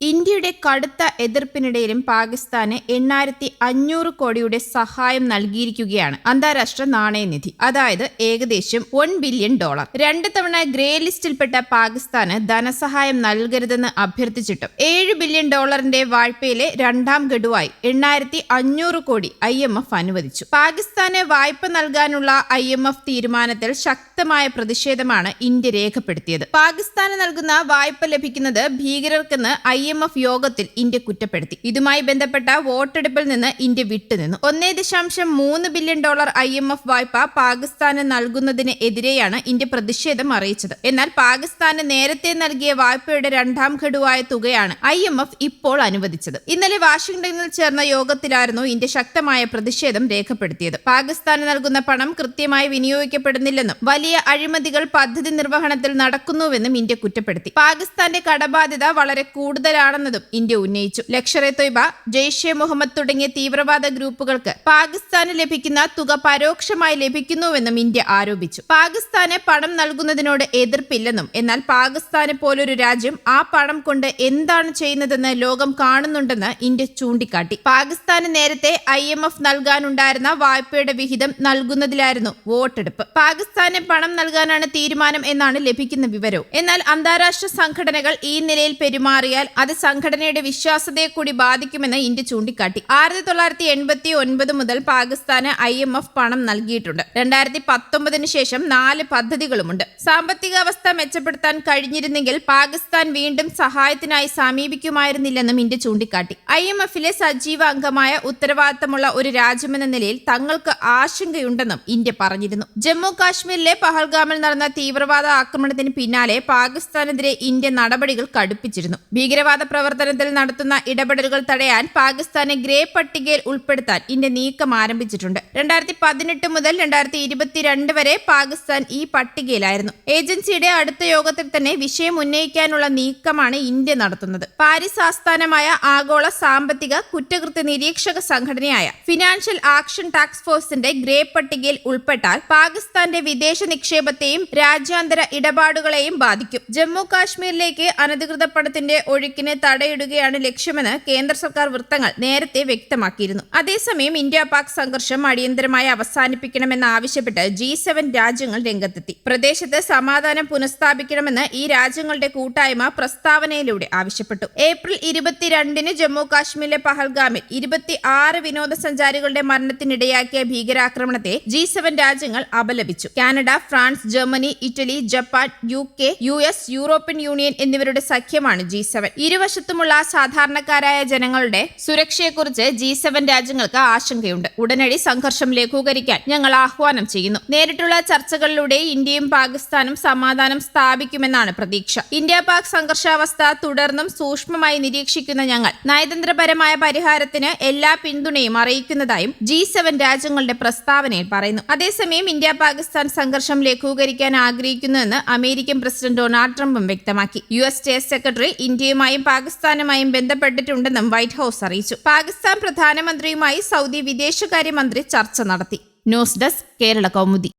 ഇന്ത്യയുടെ കടുത്ത എതിർപ്പിനിടയിലും പാകിസ്ഥാന് 8,500 കോടിയുടെ സഹായം നൽകിയിരിക്കുകയാണ് അന്താരാഷ്ട്ര നാണയനിധി. അതായത് ഏകദേശം $1 ബില്യൺ. 2 തവണ ഗ്രേ ലിസ്റ്റിൽപ്പെട്ട പാകിസ്ഥാന് ധനസഹായം നൽകരുതെന്ന് അഭ്യർത്ഥിച്ചിട്ടും $7 ബില്യൺ വായ്പയിലെ രണ്ടാം ഗഡുവായി 8,500 കോടി IMF അനുവദിച്ചു. പാകിസ്ഥാന് വായ്പ നൽകാനുള്ള IMF തീരുമാനത്തിൽ ശക്തമായ പ്രതിഷേധമാണ് ഇന്ത്യ രേഖപ്പെടുത്തിയത്. പാകിസ്ഥാന് നൽകുന്ന വായ്പ ലഭിക്കുന്നത് ഭീകരർക്കെന്ന് IMF യോഗത്തിൽ ഇന്ത്യ കുറ്റപ്പെടുത്തി. ഇതുമായി ബന്ധപ്പെട്ട വോട്ടെടുപ്പിൽ നിന്ന് ഇന്ത്യ വിട്ടുനിന്നു. $1.3 ബില്യൺ IMF വായ്പ പാകിസ്ഥാന് നൽകുന്നതിന് എതിരെയാണ് ഇന്ത്യ പ്രതിഷേധം അറിയിച്ചത്. എന്നാൽ പാകിസ്ഥാന് നേരത്തെ നൽകിയ വായ്പയുടെ രണ്ടാം ഘടുവായ തുകയാണ് IMF ഇപ്പോൾ അനുവദിച്ചത്. ഇന്നലെ വാഷിംഗ്ടണിൽ ചേർന്ന യോഗത്തിലായിരുന്നു ഇന്ത്യ ശക്തമായ പ്രതിഷേധം രേഖപ്പെടുത്തിയത്. പാകിസ്ഥാന് നൽകുന്ന പണം കൃത്യമായി വിനിയോഗിക്കപ്പെടുന്നില്ലെന്നും വലിയ അഴിമതികൾ പദ്ധതി നിർവഹണത്തിൽ നടക്കുന്നുവെന്നും ഇന്ത്യ കുറ്റപ്പെടുത്തി. പാകിസ്ഥാന്റെ കടബാധ്യത വളരെ കൂടുതലാണെന്നതും ഇന്ത്യ ഉന്നയിച്ചു. ലഷ്കർ എ തൊയ്ബ, ജെയ്ഷെ മുഹമ്മദ് തുടങ്ങിയ തീവ്രവാദ ഗ്രൂപ്പുകൾക്ക് പാകിസ്ഥാന് ലഭിക്കുന്ന തുക പരോക്ഷമായി ലഭിക്കുന്നുവെന്നും ഇന്ത്യ ആരോപിച്ചു. പാകിസ്ഥാന് പണം നൽകുന്നതിനോട് എതിർപ്പില്ലെന്നും എന്നാൽ പാകിസ്ഥാനെ പോലൊരു രാജ്യം ആ പണം കൊണ്ട് എന്താണ് ചെയ്യുന്നതെന്ന് ലോകം കാണുന്നുണ്ടെന്ന് ഇന്ത്യ ചൂണ്ടിക്കാട്ടി. പാകിസ്ഥാന് നേരത്തെ IMF നൽകാനുണ്ടായിരുന്ന വായ്പയുടെ വിഹിതം നൽകുന്നതിലായിരുന്നു വോട്ടെടുപ്പ്. പാകിസ്ഥാന് പണം നൽകാനാണ് തീരുമാനം എന്നാണ് ലഭിക്കുന്ന വിവരവും. എന്നാൽ അന്താരാഷ്ട്ര സംഘടനകൾ ഈ നിലയിൽ പെരുമാറിയാൽ അത് സംഘടനയുടെ വിശ്വാസ്യതയെ കൂടി ബാധിക്കുമെന്ന് ഇന്ത്യ ചൂണ്ടിക്കാട്ടി. 1989 മുതൽ പാകിസ്ഥാന് IMF പണം നൽകിയിട്ടുണ്ട്. 2019 ശേഷം 4 പദ്ധതികളുമുണ്ട്. സാമ്പത്തിക അവസ്ഥ മെച്ചപ്പെടുത്താൻ കഴിഞ്ഞിരുന്നെങ്കിൽ പാകിസ്ഥാൻ വീണ്ടും സഹായത്തിനായി സമീപിക്കുമായിരുന്നില്ലെന്നും ഇന്ത്യ ചൂണ്ടിക്കാട്ടി. IMF-ലെ സജീവ അംഗമായ ഉത്തരവാദിത്തമുള്ള ഒരു രാജ്യമെന്ന നിലയിൽ തങ്ങൾക്ക് ആശങ്കയുണ്ടെന്നും ഇന്ത്യ പറഞ്ഞിരുന്നു. ജമ്മു കാശ്മീരിലെ പഹൽഗാമിൽ നടന്ന തീവ്രവാദ ആക്രമണത്തിന് പിന്നാലെ പാകിസ്ഥാനെതിരെ ഇന്ത്യ നടപടികൾ കടുപ്പിച്ചിരുന്നു. ഭീകരവാദ പ്രവർത്തനത്തിൽ നടത്തുന്ന ഇടപെടലുകൾ തടയാൻ പാകിസ്ഥാനെ ഗ്രേ പട്ടികയിൽ ഉൾപ്പെടുത്താൻ ഇന്ത്യ നീക്കം ആരംഭിച്ചിട്ടുണ്ട്. 2018 മുതൽ 2022 വരെ പാകിസ്ഥാൻ ഈ പട്ടികയിലായിരുന്നു. ഏജൻസിയുടെ അടുത്ത യോഗത്തിൽ തന്നെ വിഷയം ഉന്നയിക്കാനുള്ള നീക്കമാണ് ഇന്ത്യ നടത്തുന്നത്. പാരീസ് ആസ്ഥാനമായ ആഗോള സാമ്പത്തിക കുറ്റകൃത്യ നിരീക്ഷക സംഘടനയായ ഫിനാൻഷ്യൽ ആക്ഷൻ ടാസ്ക് ഫോഴ്സിന്റെ ഗ്രേ പട്ടികയിൽ ഉൾപ്പെട്ടാൽ പാകിസ്ഥാന്റെ വിദേശ നിക്ഷേപത്തെയും രാജ്യാന്തര ഇടപാടുകളെയും ബാധിക്കും. ജമ്മു കാശ്മീരിലേക്ക് അനധികൃത പണത്തിന്റെ ഒഴുക്കിന് തടയിടുകയാണ് ലക്ഷ്യമെന്ന് കേന്ദ്ര സർക്കാർ വൃത്തങ്ങൾ നേരത്തെ വ്യക്തമാക്കിയിരുന്നു. അതേസമയം ഇന്ത്യ പാക് സംഘർഷം അടിയന്തരമായി അവസാനിപ്പിക്കണമെന്നാവശ്യപ്പെട്ട് G7 രാജ്യങ്ങൾ രംഗത്തെത്തി. പ്രദേശത്ത് സമാധാനം പുനഃസ്ഥാപിക്കണമെന്ന് ഈ രാജ്യങ്ങളുടെ കൂട്ടായ്മ പ്രസ്താവനയിലൂടെ ആവശ്യപ്പെട്ടു. ഏപ്രിൽ 22 ജമ്മു കാശ്മീരിലെ പഹൽഗാമിൽ 26 വിനോദസഞ്ചാരികളുടെ മരണത്തിനിടയാക്കിയ ഭീകരാക്രമണത്തെ G7 രാജ്യങ്ങൾ അപലപിച്ചു. Canada, France, Germany, Italy, Japan, UK, US, European union എന്നിവരുടെ സഖ്യമാണ് G7. ഇരുവശത്തുമുള്ള സാധാരണക്കാരായ ജനങ്ങളുടെ സുരക്ഷയെക്കുറിച്ച് G7 രാജ്യങ്ങൾക്ക് ആശങ്കയുണ്ട്. ഉടനടി സംഘർഷം ലഘൂകരിക്കാൻ ഞങ്ങൾ ആഹ്വാനം ചെയ്യുന്നു. നേരിട്ടുള്ള ചർച്ചകളിലൂടെ ഇന്ത്യയും പാകിസ്ഥാനും സമാധാനം സ്ഥാപിക്കുമെന്നാണ് പ്രതീക്ഷ. ഇന്ത്യ പാക് സംഘർഷാവസ്ഥ തുടർന്നും സൂക്ഷ്മമായി നിരീക്ഷിക്കുന്ന ഞങ്ങൾ നയതന്ത്രപരമായ പരിഹാരത്തിന് എല്ലാ പിന്തുണയും അറിയിക്കുന്നതായും G7 രാജ്യങ്ങളുടെ പ്രസ്താവനയിൽ പറയുന്നു. അതേസമയം ഇന്ത്യ പാകിസ്ഥാൻ സംഘർഷം ലഘൂകരിക്കാൻ ആഗ്രഹിക്കുന്നുവെന്ന് അമേരിക്കൻ പ്രസിഡന്റ് ഡൊണാൾഡ് ട്രംപും വ്യക്തമാക്കി. US സ്റ്റേറ്റ് സെക്രട്ടറി ഇന്ത്യയുമായും പാകിസ്ഥാനുമായും ബന്ധപ്പെട്ടിട്ടുണ്ടെന്നും വൈറ്റ് ഹൌസ് അറിയിച്ചു. പാകിസ്ഥാൻ പ്രധാനമന്ത്രിയുമായി സൗദി വിദേശകാര്യമന്ത്രി ചർച്ച നടത്തി. News desk, Kerala Kaumudi.